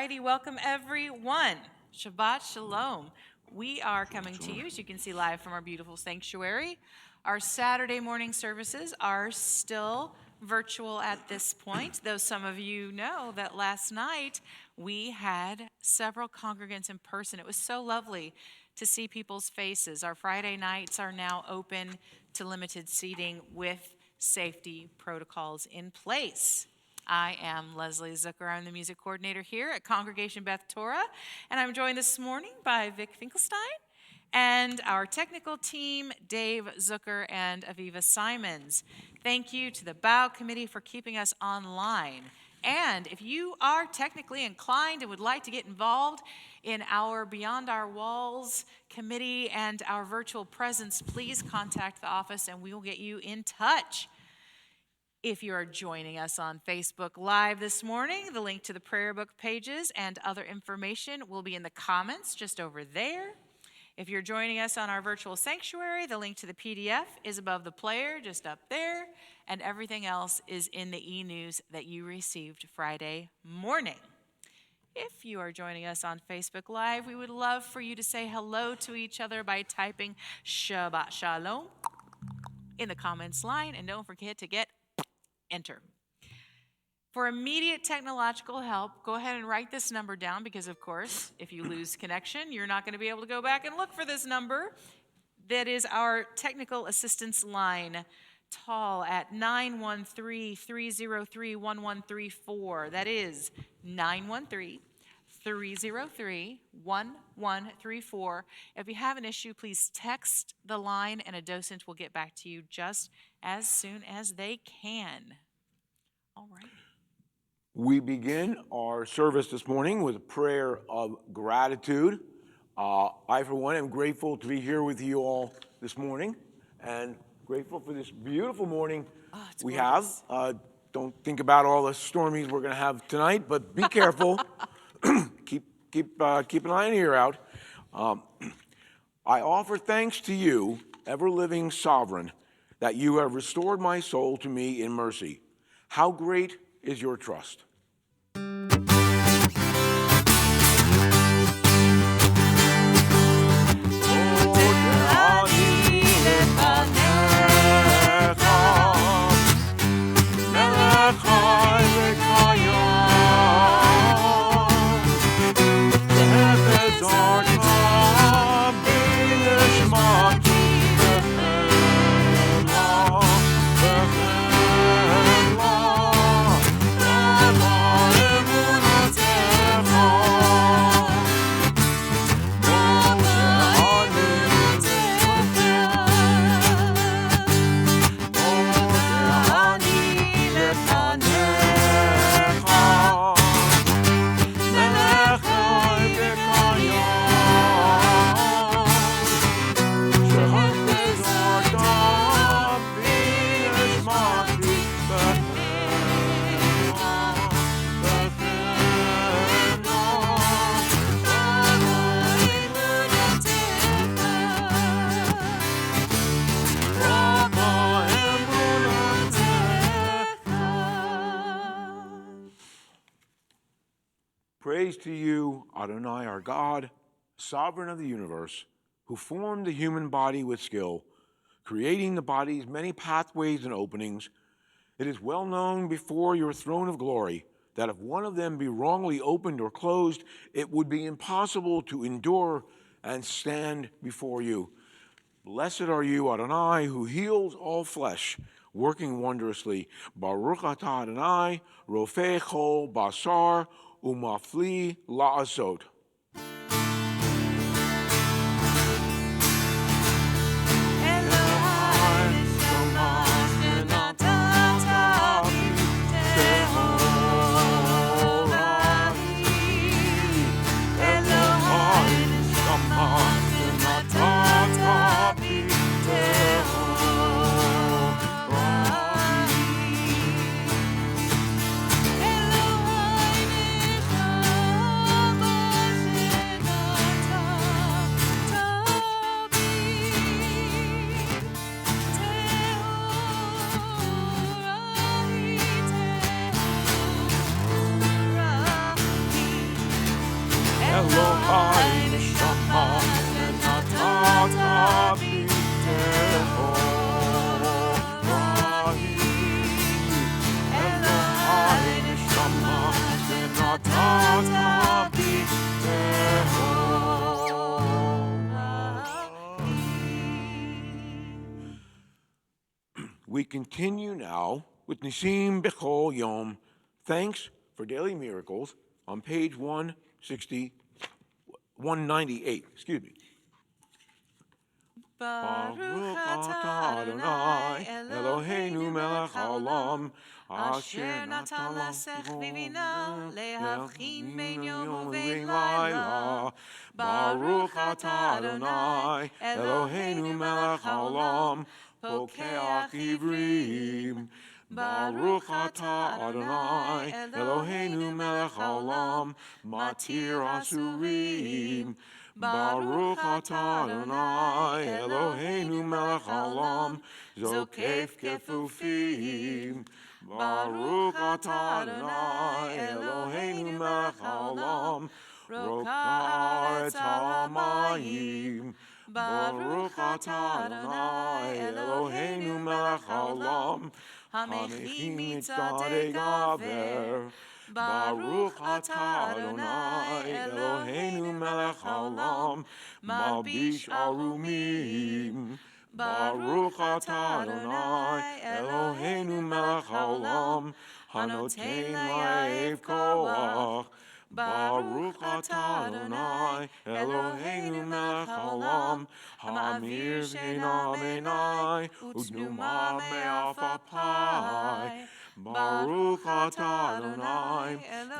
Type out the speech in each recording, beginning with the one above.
righty, welcome everyone. Shabbat Shalom. We are coming to you, as you can see, live from our beautiful sanctuary. Our Saturday morning services are still virtual at this point, though some of you know that last night we had several congregants in person. It was so lovely to see people's faces. Our Friday nights are now open to limited seating with safety protocols in place. I am Leslie Zucker. I'm the music coordinator here at Congregation Beth Torah, and I'm joined this morning by Vic Finkelstein and our technical team, Dave Zucker and Aviva Simons. Thank you to the BOW Committee for keeping us online. And if you are technically inclined and would like to get involved in our Beyond Our Walls committee and our virtual presence, please contact the office and we will get you in touch. If you are joining us on Facebook Live this morning, the link to the prayer book pages and other information will be in the comments just over there. If you're joining us on our virtual sanctuary, the link to the PDF is above the player, just up there, and everything else is in the e-news that you received Friday morning. If you are joining us on Facebook Live, we would love for you to say hello to each other by typing Shabbat Shalom in the comments line, and don't forget to get enter. For immediate technological help, go ahead and write this number down because, of course, if you lose connection, you're not going to be able to go back and look for this number. That is our technical assistance line, Tall at 913-303-1134. That is 913-303-1134. If you have an issue, please text the line and a docent will get back to you just as soon as they can. All right. We begin our service this morning with a prayer of gratitude. I, for one, am grateful to be here with you all this morning and grateful for this beautiful morning we gorgeous. have. Don't think about all the stormies we're going to have tonight, but be careful. keep an eye and ear out. I offer thanks to you, ever-living sovereign, that you have restored my soul to me in mercy. How great is your trust? Praise to you, Adonai, our God, sovereign of the universe, who formed the human body with skill, creating the body's many pathways and openings. It is well known before your throne of glory that if one of them be wrongly opened or closed, it would be impossible to endure and stand before you. Blessed are you, Adonai, who heals all flesh, working wondrously. Baruch atah Adonai, rofei chol basar, umafli la'asot. We continue now with Nisim Bechol Yom, Thanks for Daily Miracles, on page 198. Excuse me. Baruch atah Adonai Eloheinu melech haolam, asher natan lasech vivina lehavchin ben yom uvein laila. Baruch atah Adonai Eloheinu melech haolam, pokeach ivrim. Baruch atah Adonai Eloheinu melech haolam, matir asurim. Baruch atah Adonai Eloheinu melech haolam, zokef kefufim. Baruch atah Adonai Eloheinu melech haolam, rokar et hamayim. Baruch atah Adonai Eloheinu melech haolam, hamechim mitzadei gaver. Baruch atah Adonai Eloheinu melech haolam, malbish arumim. Baruch atah Adonai Eloheinu melech haolam hanoten la'ev koach. Baruch atah Adonai Eloheinu melech haolam hamir v'cheina menai udnuma me'af apai. Baruch atah Adonai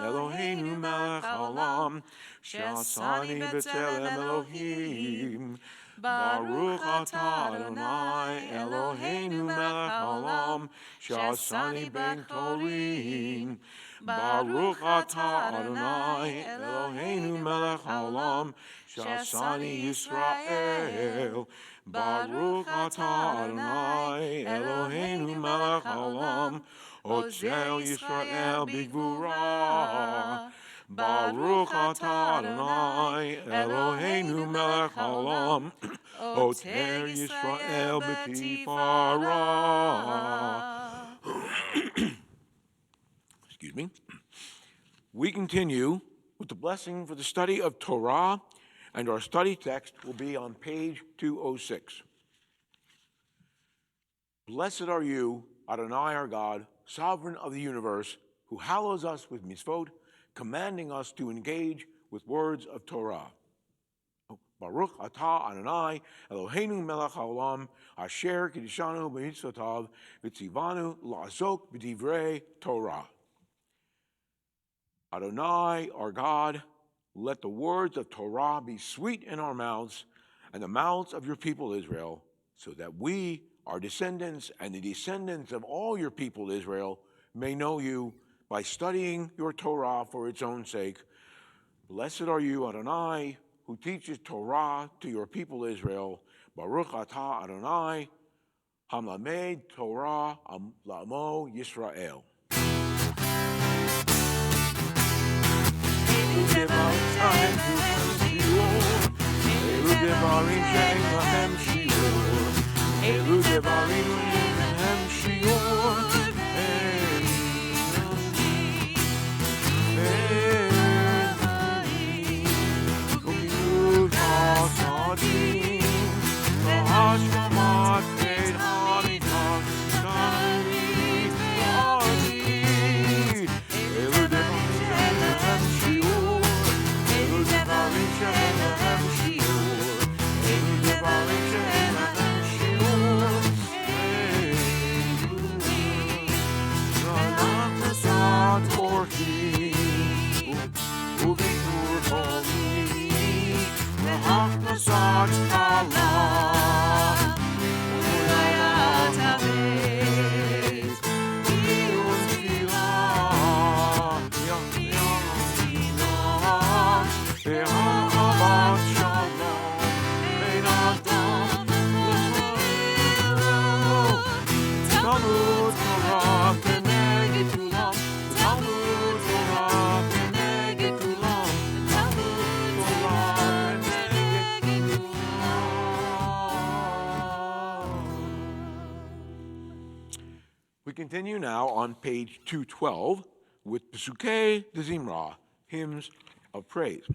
Eloheinu melech haolam she'asani b'tzelem Elohim. Baruch atah Adonai Eloheinu melech haolam she'asani ben chorim. Baruch atah Adonai Eloheinu melech haolam she'asani Yisrael. Baruch atah Adonai Eloheinu melech haolam Otzel Yisrael b'gvura. Baruch atah Adonai Eloheinu melech haolam Oter Yisrael b'tifara. Excuse me. We continue with the blessing for the study of Torah, and our study text will be on page 206. Blessed are you, Adonai our God, sovereign of the universe, who hallows us with mitzvot, commanding us to engage with words of Torah. Baruch atah Adonai Eloheinu melech haolam asher kiddushanu b'mitzvotav v'tzivanu la'asok b'divrei Torah. Adonai our God, let the words of Torah be sweet in our mouths and the mouths of your people Israel, so that we, our descendants, and the descendants of all your people Israel may know you by studying your Torah for its own sake. Blessed are you, Adonai, who teaches Torah to your people Israel. Baruch atah Adonai, hamlamed Torah la'amo Yisrael. Elu devarim lehem shiur. We continue now on page 212 with Pesukei de Zimra, hymns of praise.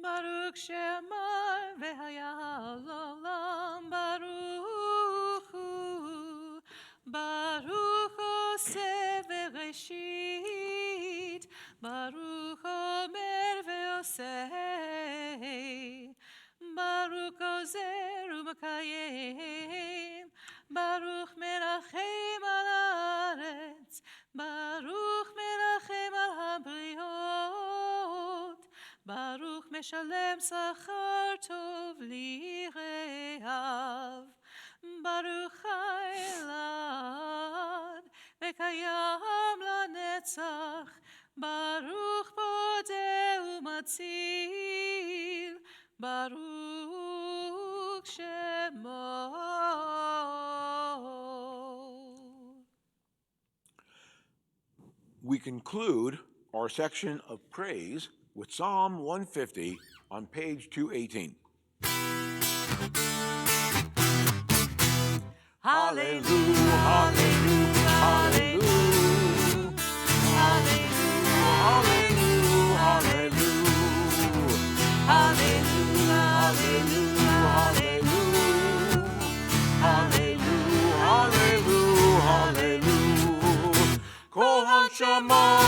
Baruch Shema v'haya l'olam Baruch Hu Baruch Oseh v'reshit Baruch Omer v'oseh Baruch Ozer u'makayim Baruch merachem al haaretz Baruch merachem al habriot Baruch meshalem sachar tov lirehav Baruch ha'elad v'kayam lanetzach Baruch bodeh u'matzil Baruch Shemo. We conclude our section of praise with Psalm 150 on page 218. Hallelujah, hallelujah, hallelujah, hallelujah, hallelujah, hallelujah, hallelujah, hallelujah. Shama,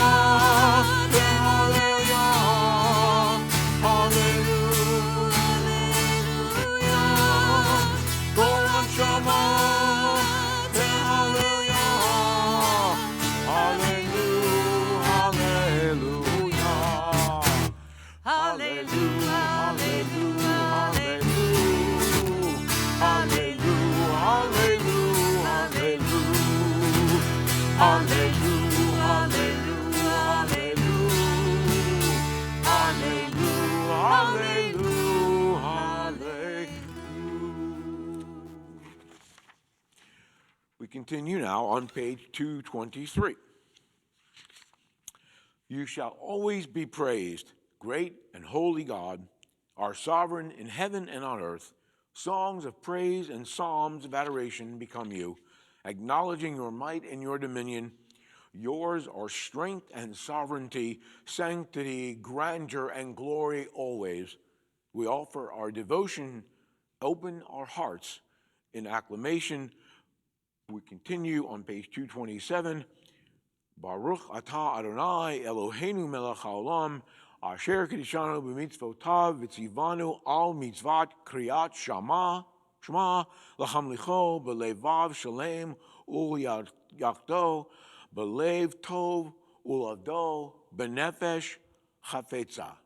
Hallelujah, Hallelujah, Kol Shama, Hallelujah, Hallelujah, Hallelujah, Hallelujah, Hallelujah, Hallelujah, Hallelujah, Hallelujah, Hallelujah, Hallelujah, Hallelujah. We continue now on page 223. You shall always be praised, great and holy God, our sovereign in heaven and on earth. Songs of praise and psalms of adoration become you, acknowledging your might and your dominion. Yours are strength and sovereignty, sanctity, grandeur, and glory always. We offer our devotion, open our hearts in acclamation. We continue on page 227. Baruch atah Adonai Eloheinu melech haolam, asher kedishanu b'mitzvotav v'tzivanu al mitzvat kriyat shema l'chamlicho b'levav shalem ul yakdo b'lev tov ulavdo b'nefesh chafetza.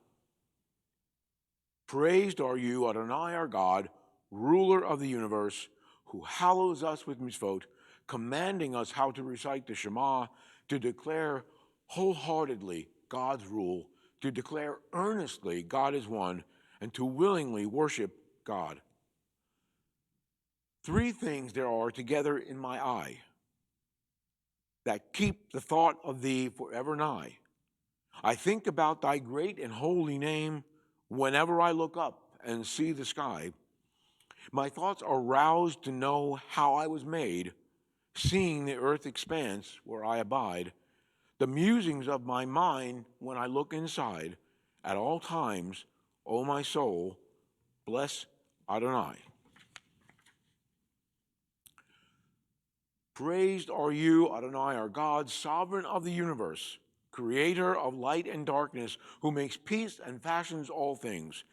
Praised are you, Adonai our God, ruler of the universe, who hallows us with mitzvot, commanding us how to recite the Shema, to declare wholeheartedly God's rule, to declare earnestly God is one, and to willingly worship God. Three things there are together in my eye that keep the thought of thee forever nigh. I think about thy great and holy name whenever I look up and see the sky. My thoughts are roused to know how I was made, seeing the earth expanse where I abide. The musings of my mind when I look inside, at all times, O my soul, bless Adonai. Praised are you, Adonai, our God, sovereign of the universe, creator of light and darkness, who makes peace and fashions all things.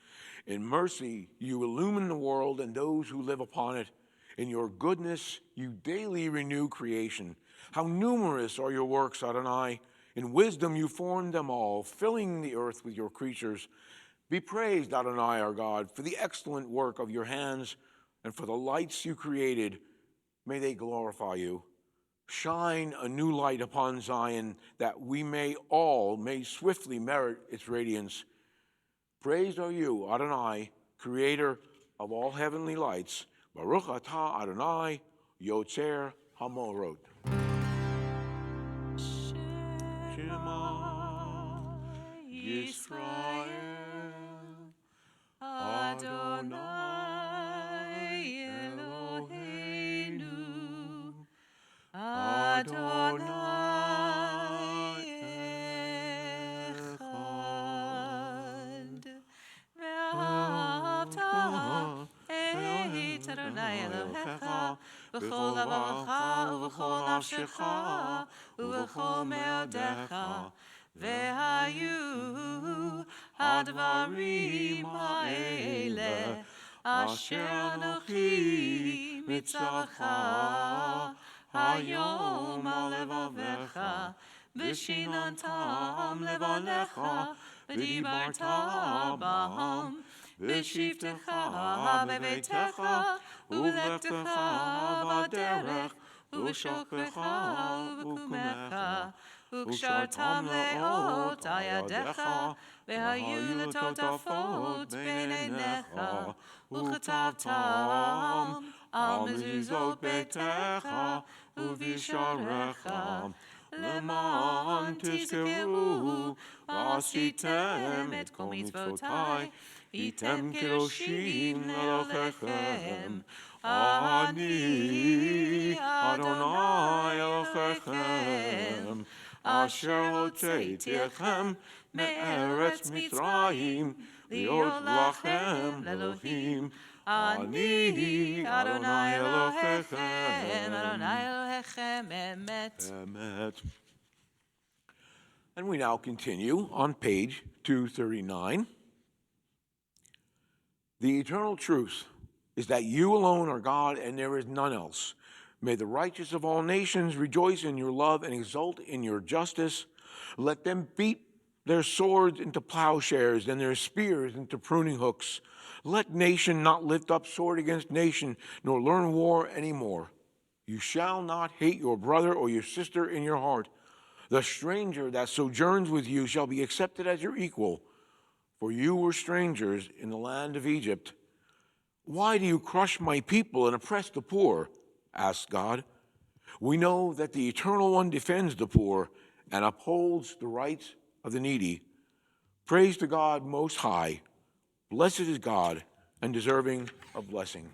In mercy, you illumine the world and those who live upon it. In your goodness, you daily renew creation. How numerous are your works, Adonai. In wisdom, you formed them all, filling the earth with your creatures. Be praised, Adonai, our God, for the excellent work of your hands and for the lights you created. May they glorify you. Shine a new light upon Zion, that we may swiftly merit its radiance. Praised are you, Adonai, creator of all heavenly lights. Baruch atah Adonai, Yotzer Hamorot. Shema Yisrael, Adonai Eloheinu, Adonai Echad. Ve'ahavta et Adonai Elohecha v'chol lavacha uv'chol nafshecha uv'chol me'odecha ve'hayu hadvarim ha'ele asher anochi mitzavacha hayom al levavecha v'shinantam levanecha v'dibarta b'ham v'shivtecha bebeitecha u'lechtecha b'derech u'shokvecha u'kumecha u'kshartam le'ot al yadecha ve'hayu letotafot b'neinecha u'chatavtam al mezuzot beitecha u'visharecha למען תזכרו ועשיתם את כל מצוותיי, הייתם קדושים לאלוהיכם. אני אדוני אלוהיכם, אשר הוצאתי אתכם מארץ מצרים, להיות לכם לאלוהים. אני אדוני אלוהיכם, אדוני אלוהיכם אמת. אמת. And we now continue on page 239. The eternal truth is that you alone are God and there is none else. May the righteous of all nations rejoice in your love and exult in your justice. Let them beat their swords into plowshares and their spears into pruning hooks. Let nation not lift up sword against nation, nor learn war any more. You shall not hate your brother or your sister in your heart. The stranger that sojourns with you shall be accepted as your equal, for you were strangers in the land of Egypt. Why do you crush my people and oppress the poor? Asked God. We know that the Eternal One defends the poor and upholds the rights of the needy. Praise to God Most High. Blessed is God and deserving of blessing.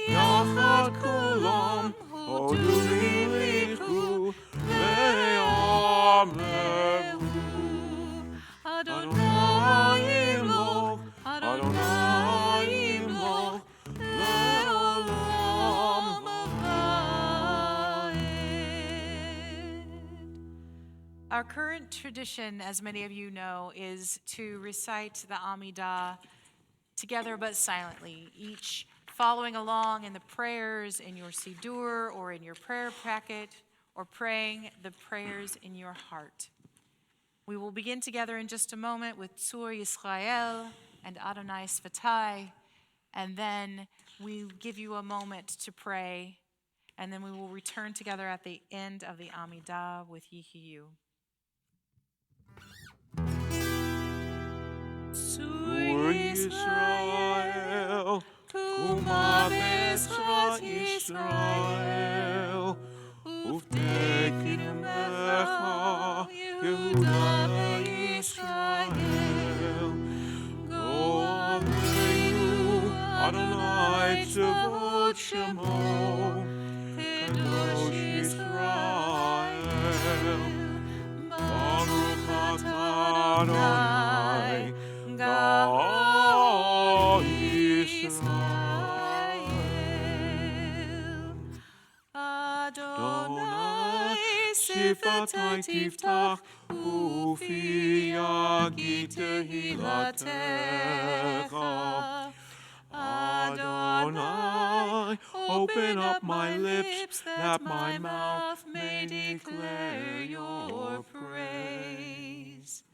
יחד כולם הודו והמליכו ויאמרו אדוני ימלוך, אדוני ימלוך לעולם ועד. Our current tradition, as many of you know, is to recite the Amidah together but silently, each following along in the prayers in your Siddur or in your prayer packet, or praying the prayers in your heart. We will begin together in just a moment with Tzur Yisrael and Adonai Svatai, and then we give you a moment to pray, and then we will return together at the end of the Amidah with Yihiyu. Tzur Yisrael, Kuma Bezrat Yisrael, Uftekin Mecha, Yehuda Yisrael, Go Aleinu, Adonai Tzavot Shemo, Kadosh Yisrael, Baruch Atah Adonai, God Yisrael. Adonai Sifatai Tiftach Ufi Yagid Tehilatecha. Adonai, open up my lips that my mouth may declare your praise.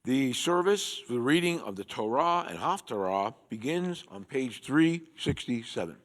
The service for the reading of the Torah and Haftarah begins on page 367.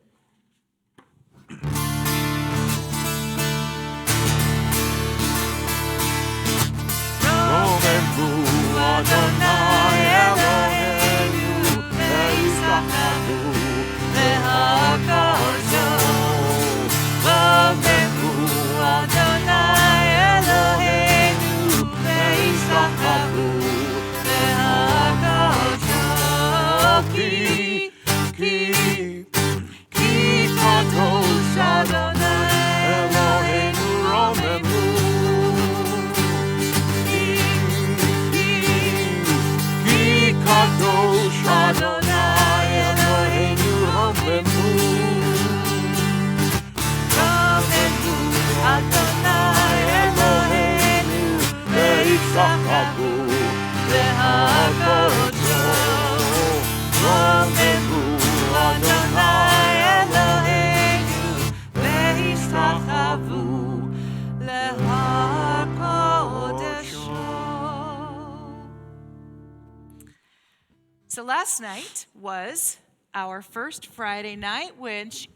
So last night was our first Friday night, which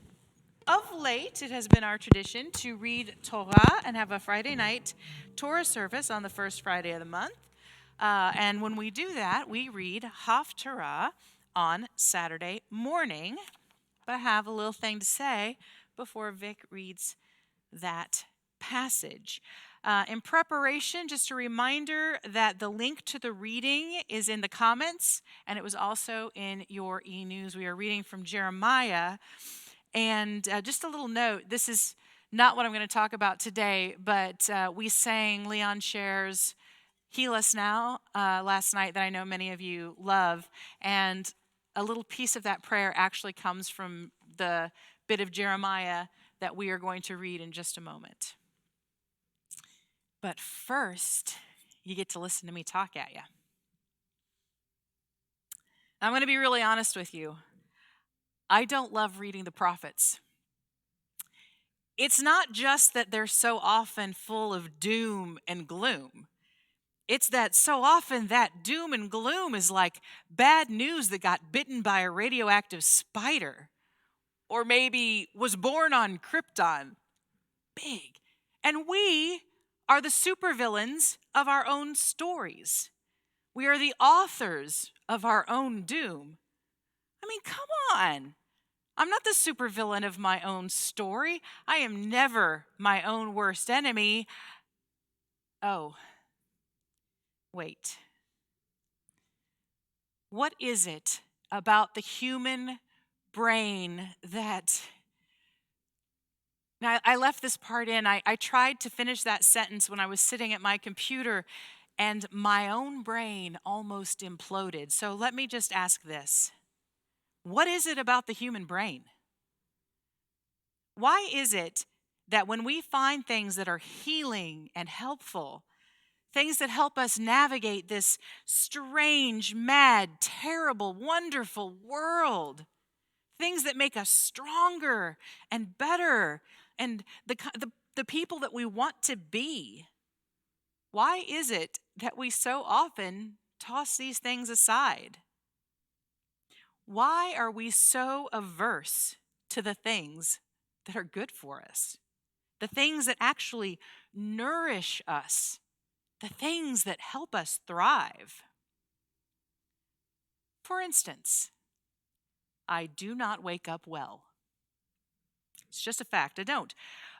of late it has been our tradition to read Torah and have a Friday night Torah service on the first Friday of the month. And when we do that, we read Haftarah on Saturday morning. But I have a little thing to say before Vic reads that passage. In preparation, just a reminder that the link to the reading is in the comments, and it was also in your e-news. We are reading from Jeremiah. And just a little note, this is not what I'm going to talk about today, but we sang Leon Scher's Heal Us Now last night that I know many of you love. And a little piece of that prayer actually comes from the bit of Jeremiah that we are going to read in just a moment. But first, you get to listen to me talk at you. I'm going to be really honest with you. I don't love reading the prophets. It's not just that they're so often full of doom and gloom. It's that so often that doom and gloom is like bad news that got bitten by a radioactive spider, or maybe was born on Krypton. Big. And we are the supervillains of our own stories. We are the authors of our own doom. I mean, come on. I'm not the supervillain of my own story. I am never my own worst enemy. Oh, wait. What is it about the human brain that... Now, I left this part in. I tried to finish that sentence when I was sitting at my computer, and my own brain almost imploded. So let me just ask this. What is it about the human brain? Why is it that when we find things that are healing and helpful, things that help us navigate this strange, mad, terrible, wonderful world, things that make us stronger and better and the people that we want to be, why is it that we so often toss these things aside? Why are we so averse to the things that are good for us? The things that actually nourish us? The things that help us thrive? For instance, I do not wake up well. It's just a fact, I don't.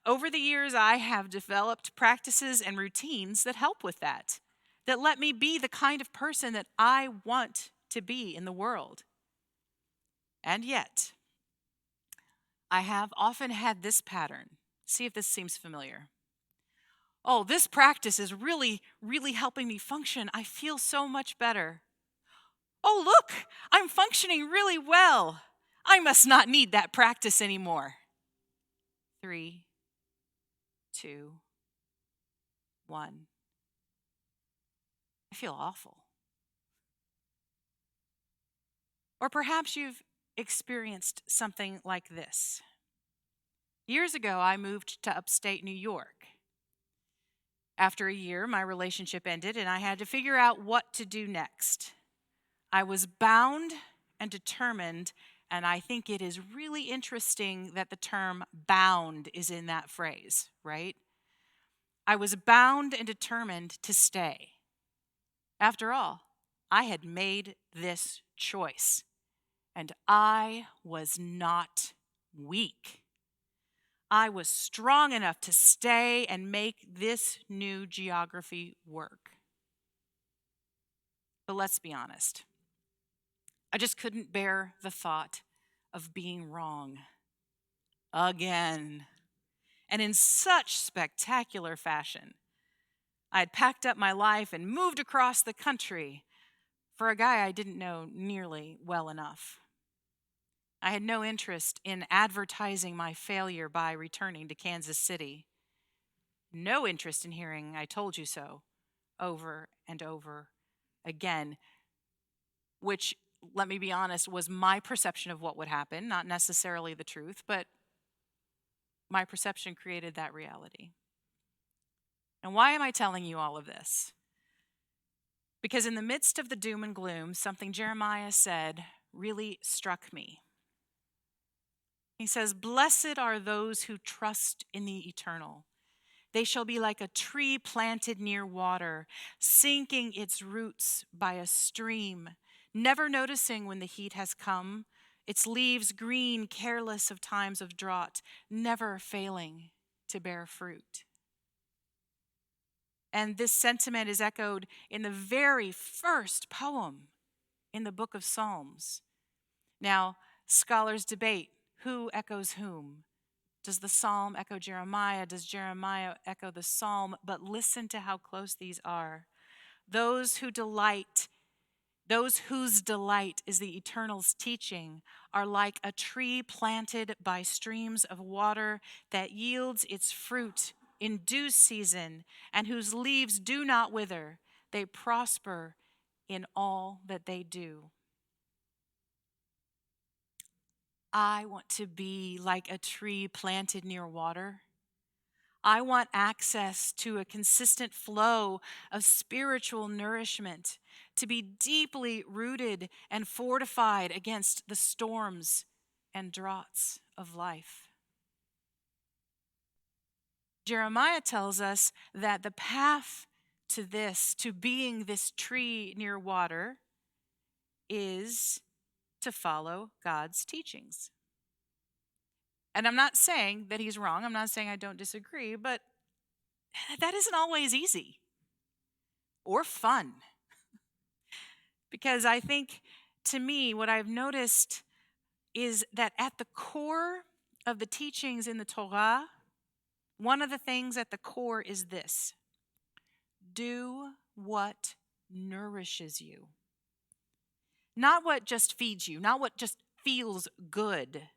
Over the years, I have developed practices and routines that help with that let me be the kind of person that I want to be in the world. And yet, I have often had this pattern. See if this seems familiar. Oh, this practice is really, really helping me function. I feel so much better. Oh, look, I'm functioning really well. I must not need that practice anymore. 3, 2, 1. I feel awful. Or perhaps you've experienced something like this. Years ago, I moved to upstate New York. After a year, my relationship ended, and I had to figure out what to do next. I was bound and determined, and I think it is really interesting that the term bound is in that phrase, right? I was bound and determined to stay. After all, I had made this choice, and I was not weak. I was strong enough to stay and make this new geography work. But let's be honest, I just couldn't bear the thought of being wrong again, and in such spectacular fashion. I had packed up my life and moved across the country for a guy I didn't know nearly well enough. I had no interest in advertising my failure by returning to Kansas City. No interest in hearing "I told you so" over and over again, which, let me be honest, was my perception of what would happen, not necessarily the truth, but my perception created that reality. And why am I telling you all of this? Because in the midst of the doom and gloom, something Jeremiah said really struck me. He says, "Blessed are those who trust in the eternal. They shall be like a tree planted near water, sinking its roots by a stream, never noticing when the heat has come, its leaves green, careless of times of drought, never failing to bear fruit." And this sentiment is echoed in the very first poem in the book of Psalms. Now, scholars debate who echoes whom. Does the psalm echo Jeremiah? Does Jeremiah echo the psalm? But listen to how close these are. Those whose delight is the Eternal's teaching are like a tree planted by streams of water that yields its fruit in due season and whose leaves do not wither. They prosper in all that they do. I want to be like a tree planted near water. I want access to a consistent flow of spiritual nourishment, to be deeply rooted and fortified against the storms and droughts of life. Jeremiah tells us that the path to this, to being this tree near water, is to follow God's teachings. And I'm not saying that he's wrong. I'm not saying I don't disagree, but that isn't always easy or fun. Because I think, to me, what I've noticed is that at the core of the teachings in the Torah, one of the things at the core is this: do what nourishes you. Not what just feeds you, not what just feels good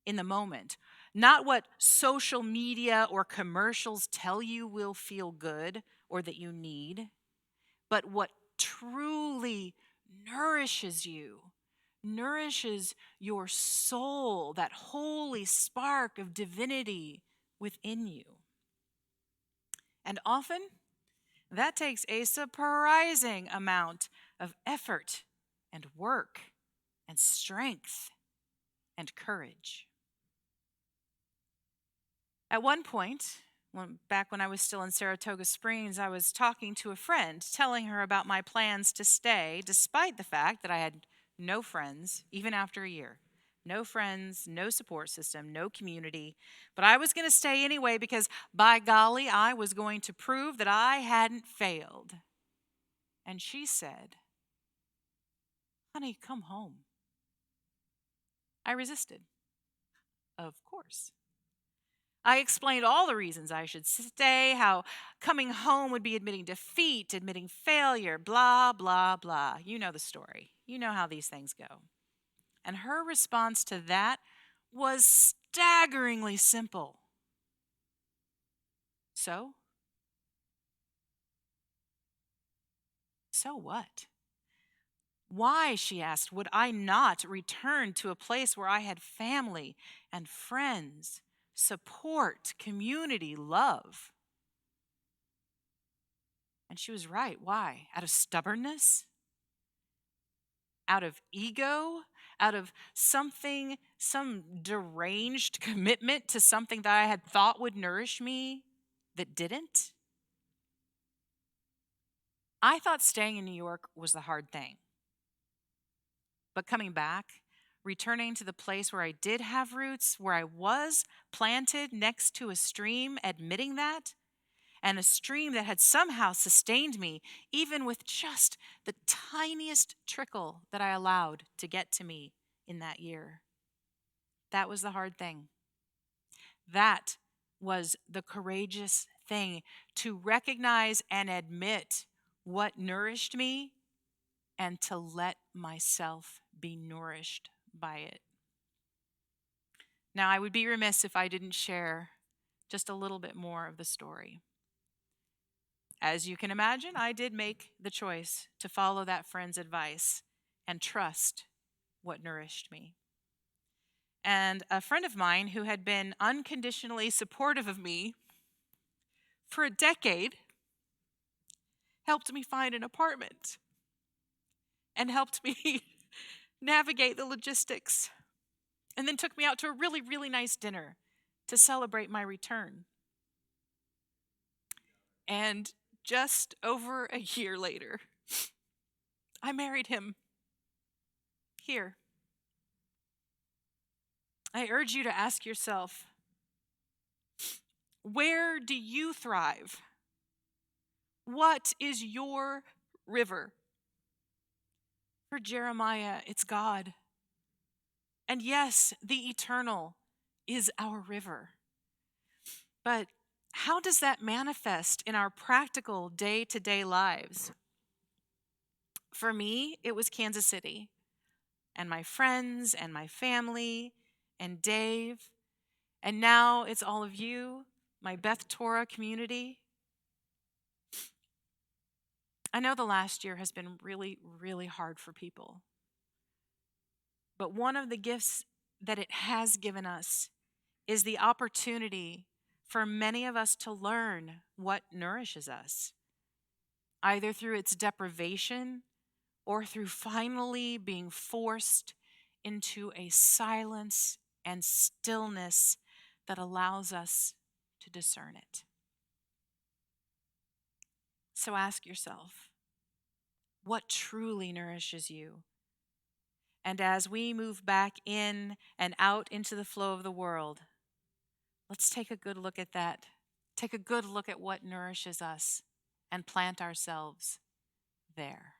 in the moment, not what social media or commercials tell you will feel good or that you need, but what truly nourishes you, nourishes your soul, that holy spark of divinity within you. And often, that takes a surprising amount of effort and work and strength and courage. At one point, back when I was still in Saratoga Springs, I was talking to a friend, telling her about my plans to stay, despite the fact that I had no friends, even after a year. No friends, no support system, no community. But I was going to stay anyway because, by golly, I was going to prove that I hadn't failed. And she said, "Honey, come home." I resisted. Of course. I explained all the reasons I should stay, how coming home would be admitting defeat, admitting failure, blah, blah, blah. You know the story. You know how these things go. And her response to that was staggeringly simple. So what? Why, she asked, would I not return to a place where I had family and friends, support, community, love? And she was right. Why? Out of stubbornness? Out of ego? Out of something, some deranged commitment to something that I had thought would nourish me that didn't? I thought staying in New York was the hard thing. But coming back, returning to the place where I did have roots, where I was planted next to a stream, admitting that, and a stream that had somehow sustained me, even with just the tiniest trickle that I allowed to get to me in that year. That was the hard thing. That was the courageous thing, to recognize and admit what nourished me and to let myself be nourished by it. Now, I would be remiss if I didn't share just a little bit more of the story. As you can imagine, I did make the choice to follow that friend's advice and trust what nourished me. And a friend of mine who had been unconditionally supportive of me for a decade helped me find an apartment and helped me navigate the logistics, and then took me out to a really, really nice dinner to celebrate my return. And just over a year later, I married him here. I urge you to ask yourself, where do you thrive? What is your river? For Jeremiah, it's God. And yes, the eternal is our river. But how does that manifest in our practical day-to-day lives? For me, it was Kansas City, and my friends, and my family, and Dave. And now it's all of you, my Beth Torah community. I know the last year has been really, really hard for people. But one of the gifts that it has given us is the opportunity for many of us to learn what nourishes us, either through its deprivation or through finally being forced into a silence and stillness that allows us to discern it. So ask yourself, what truly nourishes you? And as we move back in and out into the flow of the world, let's take a good look at that. Take a good look at what nourishes us and plant ourselves there.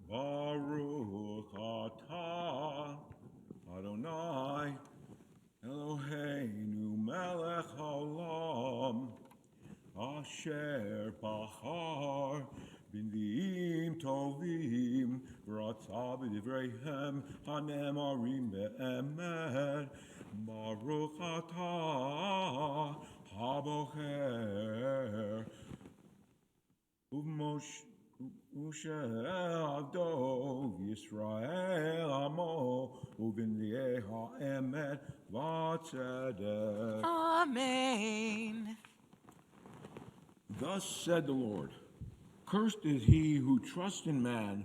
Baruch atah Adonai Eloheinu melech haolam Asher bachar b'nviim tovim v'ratza b'divreihem hanemarim be'emet Baruch atah habocher u'moshe Avdo Yisrael Amo Uvinlieh Ha'emet V'Tzedek. Amen. Thus said the Lord, cursed is he who trusts in man,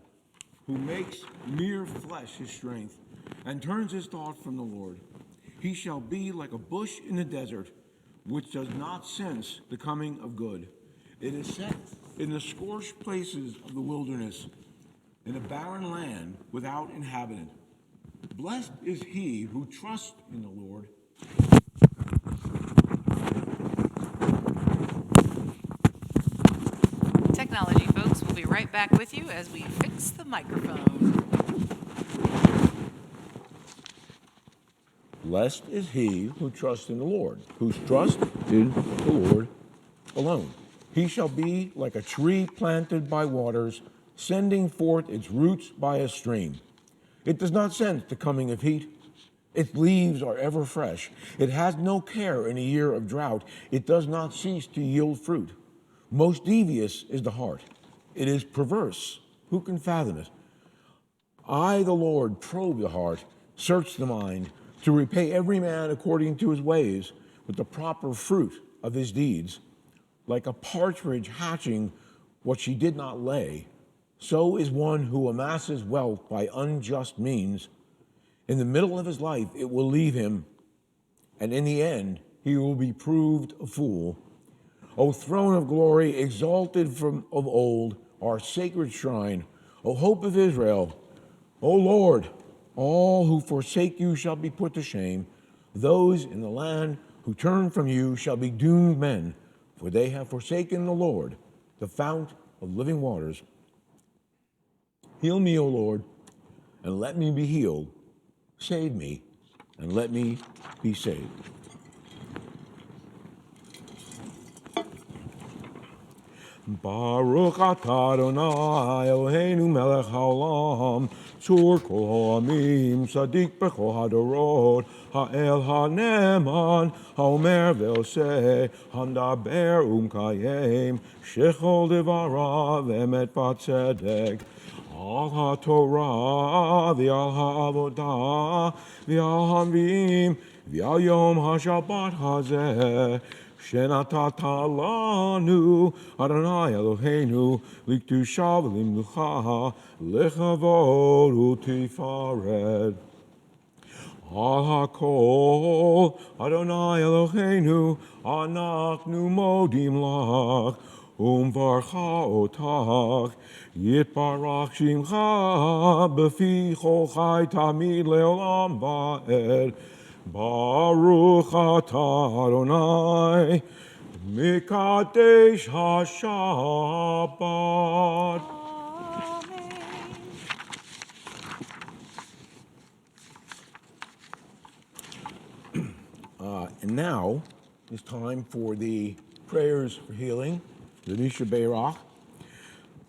who makes mere flesh his strength, and turns his thought from the Lord. He shall be like a bush in the desert, which does not sense the coming of good. It is set in the scorched places of the wilderness, in a barren land without inhabitant. Blessed is he who trusts in the Lord. Technology folks, we'll be right back with you as we fix the microphone. Blessed is he who trusts in the Lord, whose trust is the Lord alone. He shall be like a tree planted by waters, sending forth its roots by a stream. It does not sense the coming of heat. Its leaves are ever fresh. It has no care in a year of drought. It does not cease to yield fruit. Most devious is the heart. It is perverse. Who can fathom it? I, the Lord, probe the heart, search the mind, to repay every man according to his ways with the proper fruit of his deeds. Like a partridge hatching what she did not lay, so is one who amasses wealth by unjust means. In the middle of his life it will leave him, and in the end he will be proved a fool. O throne of glory, exalted from of old, our sacred shrine, O hope of Israel, O Lord, all who forsake you shall be put to shame. Those in the land who turn from you shall be doomed men, for they have forsaken the Lord, the fount of living waters. Heal me, O Lord, and let me be healed. Save me, and let me be saved. Baruch atah Adonai Eloheinu melech haolam, tzur kol ha'amim, tzaddik b'chol hadorot, ha'el ha'neman, ha'omer ve'oseh, ha'medaber u'mkayem, shechol devarav emet v'tzedek, al ha'torah v'al ha'avodah v'al ha'anvim v'al yom ha'shabbat hazeh, Shenatata lanu Adonai Eloheinu likdusha v'limnucha lechavod u'tifaret. Al hakol Adonai Eloheinu anachnu modim lach umvarcha otach yitbarach shimcha b'fi chol chai tamid leolam va'ed. Baruch atah Adonai Mikadesh HaShabbat. And now it's time for the prayers for healing, the Misha Beirach.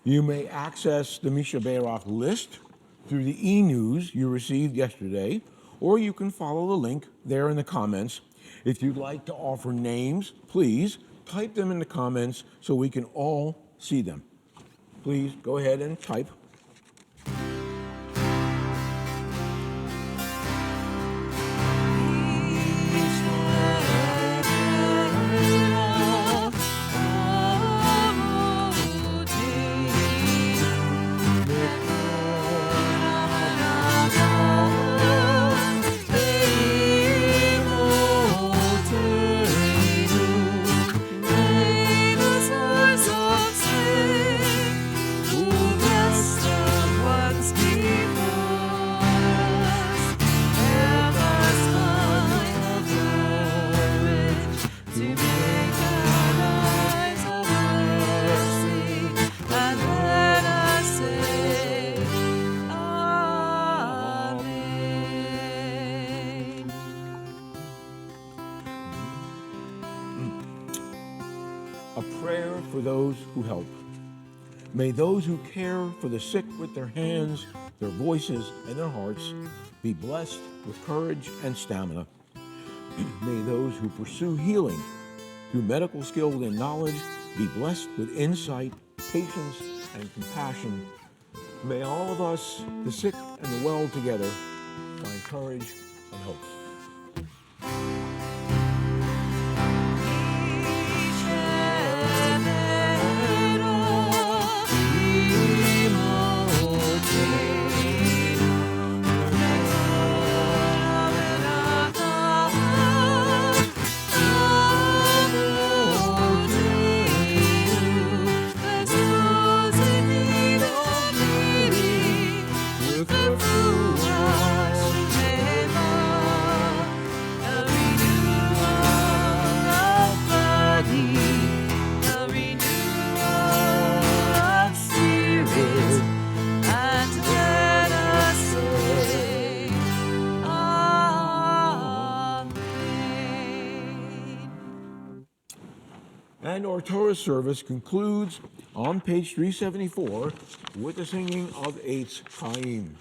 You may access the Misha Beirach list through the e-news you received yesterday, or you can follow the link there in the comments. If you'd like to offer names, please type them in the comments so we can all see them. Please go ahead and type. A prayer for those who help. May those who care for the sick with their hands, their voices, and their hearts be blessed with courage and stamina. May those who pursue healing through medical skill and knowledge be blessed with insight, patience, and compassion. May all of us, the sick and the well together, find courage and hope. And our Torah service concludes on page 374 with the singing of Eitz Chaim.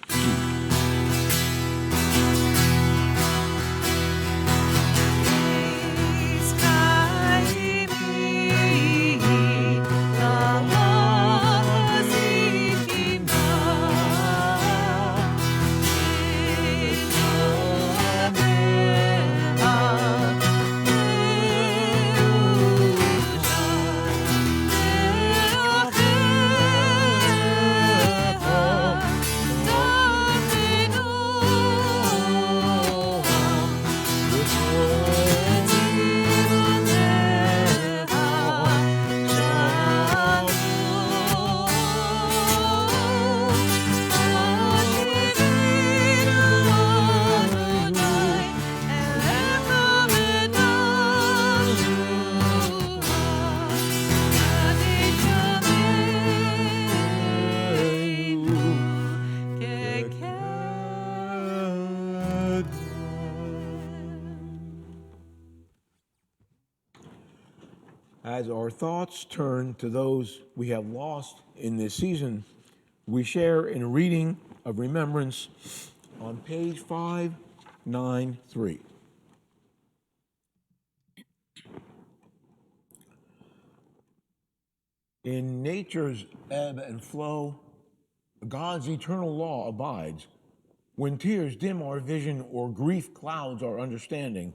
As our thoughts turn to those we have lost in this season, we share in a reading of remembrance on page 593. In nature's ebb and flow, God's eternal law abides. When tears dim our vision or grief clouds our understanding,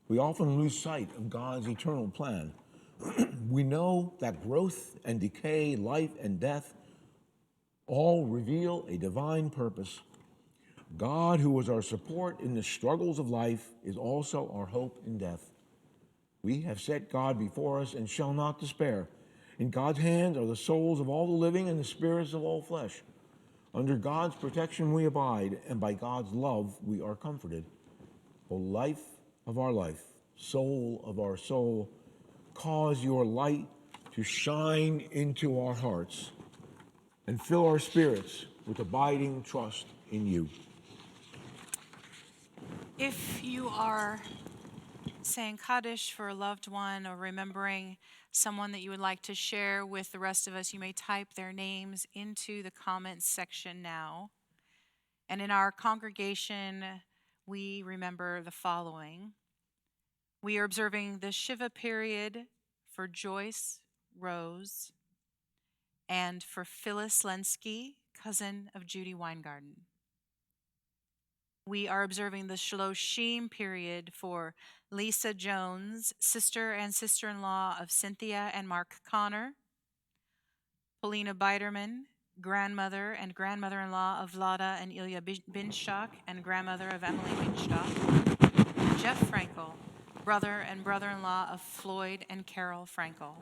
we often lose sight of God's eternal plan. We know that growth and decay, life and death, all reveal a divine purpose. God, who is our support in the struggles of life, is also our hope in death. We have set God before us and shall not despair. In God's hands are the souls of all the living and the spirits of all flesh. Under God's protection we abide, and by God's love we are comforted. O life of our life, soul of our soul, cause your light to shine into our hearts and fill our spirits with abiding trust in you. If you are saying Kaddish for a loved one or remembering someone that you would like to share with the rest of us, you may type their names into the comments section now. And in our congregation, we remember the following. We are observing the Shiva period for Joyce Rose and for Phyllis Lenski, cousin of Judy Weingarten. We are observing the Shloshim period for Lisa Jones, sister and sister-in-law of Cynthia and Mark Connor, Paulina Biderman, grandmother and grandmother-in-law of Vlada and Ilya Binstock, and grandmother of Emily Binstock, Jeff Frankel, brother and brother-in-law of Floyd and Carol Frankel,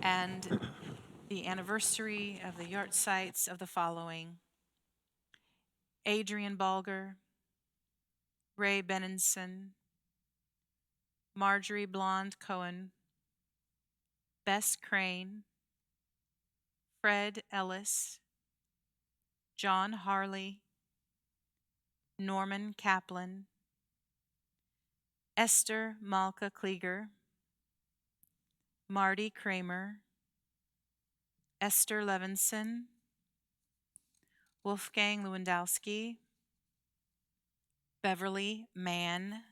and the anniversary of the yard sites of the following: Adrian Balger, Ray Benenson, Marjorie Blonde Cohen, Bess Crane, Fred Ellis, John Harley, Norman Kaplan, Esther Malka Klieger, Marty Kramer, Esther Levinson, Wolfgang Lewandowski, Beverly Mann,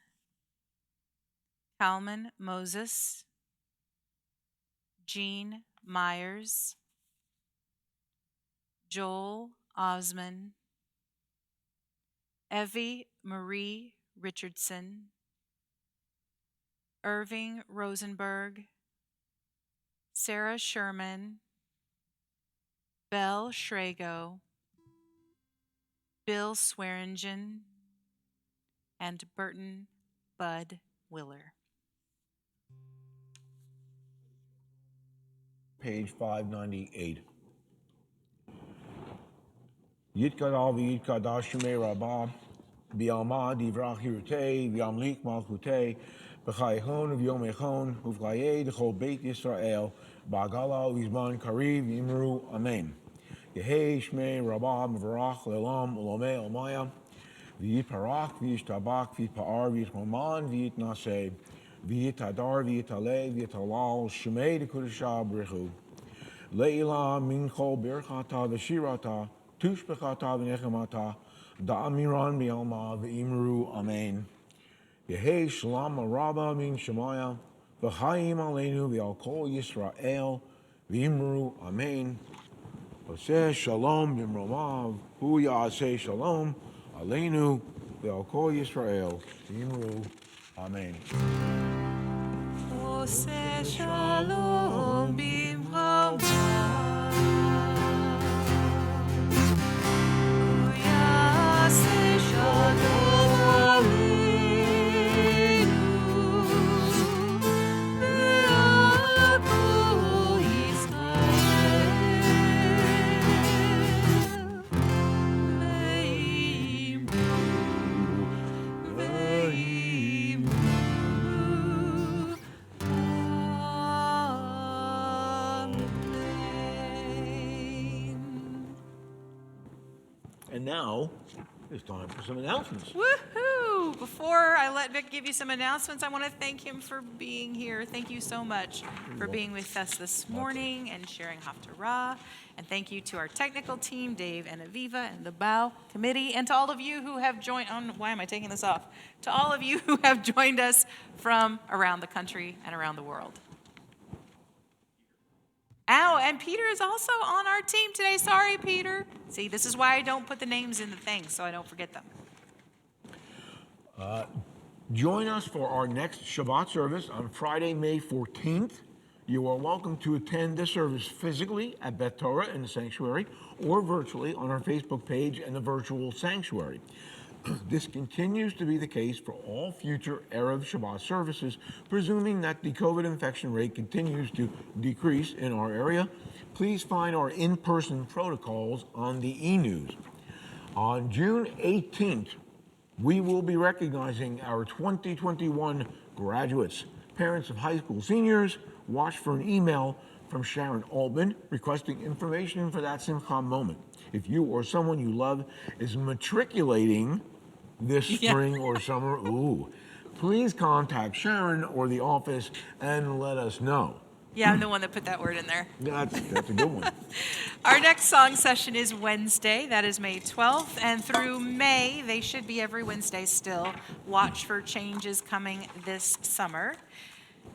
Kalman Moses, Jean Myers, Joel Osman, Evie Marie Richardson, Irving Rosenberg, Sarah Sherman, Belle Schrago, Bill Swearingen, and Burton Bud Willer. Page 598. Yitkadal v'yitkadash shemei rabah, b'yalma divrach hirutei, v'yamlik malchutei, b'chaychon v'yom echon, uv'chayei d'chol beit Yisrael, b'agala v'zman kariv v'imru amen. Yehei shmei rabah m'varach le'olam u'lomei omaya, v'yitparach v'yishtabak v'yitpa'ar v'yitchoman v'yitnaseh, v'yitadar v'yitaleh v'yitalal shmei d'kudashah b'richu. Leila mincho birchata v'shirata, tushbechata v'nechemata, da'amiran b'yalma v'imru amen. Yehei shalom araba min shemaya, v'chaim aleinu v'al kol Yisrael, v'imru amen. Oseh shalom b'mromav, hu ya'aseh shalom, aleinu v'al kol Yisrael, v'imru amen. Oseh shalom b'mromav, hu ya'aseh shalom aleinu ve'al kol Yisrael, And now it's time for some announcements. Woohoo! Before I let Vic give you some announcements, I want to thank him for being here. Thank you so much for being with us this morning and sharing Haftarah. And thank you to our technical team, Dave and Aviva and the Bow Committee, and to all of you who have joined, why am I taking this off? To all of you who have joined us from around the country and around the world. Oh, and Peter is also on our team today. Sorry, Peter. See, this is why I don't put the names in the thing, so I don't forget them. Join us for our next Shabbat service on Friday, May 14th. You are welcome to attend this service physically at Beth Torah in the sanctuary or virtually on our Facebook page and the virtual sanctuary. This continues to be the case for all future Erev Shabbat services, presuming that the COVID infection rate continues to decrease in our area. Please find our in-person protocols on the e-news. On June 18th, we will be recognizing our 2021 graduates. Parents of high school seniors, watch for an email from Sharon Altman requesting information for that Simcha moment. If you or someone you love is matriculating this spring or summer, please contact Sharon or the office and let us know. Yeah, I'm the one that put that word in there. That's a good one. Our next song session is Wednesday. That is May 12th. And through May, they should be every Wednesday still. Watch for changes coming this summer.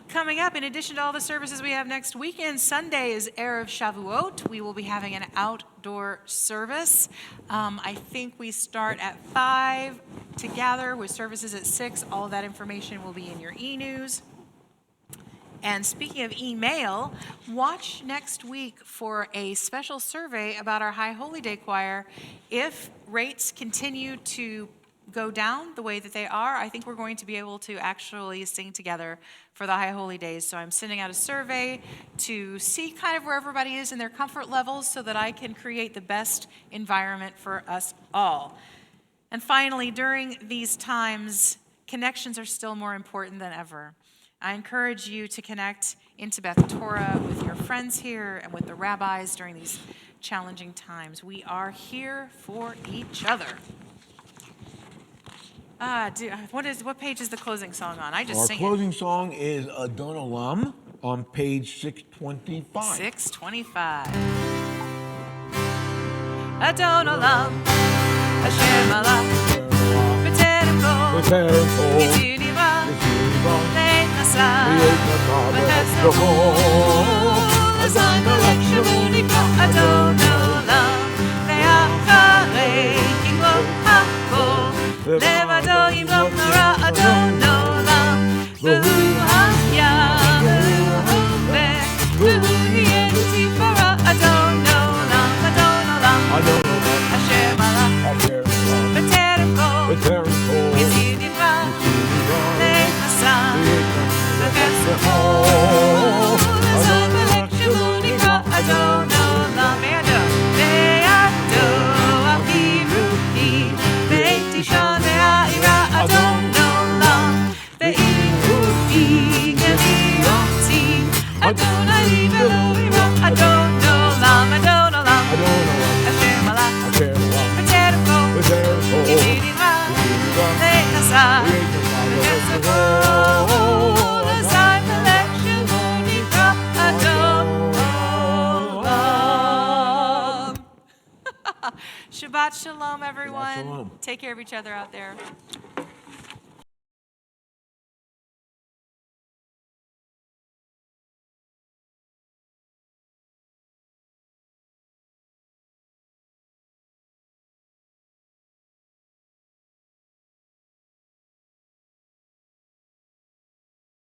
Coming up, in addition to all the services we have next weekend, Sunday is Erev Shavuot. We will be having an outdoor service. I think we start at 5 to gather with services at 6. All of that information will be in your e-news. And speaking of email, watch next week for a special survey about our High Holy Day choir. If rates continue to go down the way that they are, I think we're going to be able to actually sing together for the High Holy Days. So I'm sending out a survey to see kind of where everybody is in their comfort levels so that I can create the best environment for us all. And finally, during these times, connections are still more important than ever. I encourage you to connect into Beth Torah with your friends here and with the rabbis during these challenging times. We are here for each other. What page is the closing song on? I just sing it. Our closing song is Adon Olam on page 625. 625. Adon Olam, Hashem Allah, B'terem kol, Yitzir Nivra, Le'et Nasa, V'tes L'chol, Azan Melech Shemu Nivra, Adon Olam, Ve'acharei Yiglo Hakol, Levado Yimlok Nara, Adon Olam, V'hu Haya, V'hu Hoveh, V'hu Yeh Tifara, Adon Olam, Adon Olam, Hashem Allah, B'terem kol, Yitzir Nivra, Le'et Nasa, V'tes L'chol, Azan Melech Shemu Nivra, Adon Olam, Ve'ado Avi Ruhi, Ve'tisha Ve'a'ira, Adon Olam, Ve'iruhi Geviyoti, Adonai Ve'lo'ira, Adon Olam, Adon Olam, Hashem Allah, B'terem kol, Yitzir Nivra, Le'et Nasa, V'tes L'chol, Azan Melech Shemu Nivra, Adon Olam. Shabbat Shalom, everyone. Shabbat shalom. Take care of each other out there.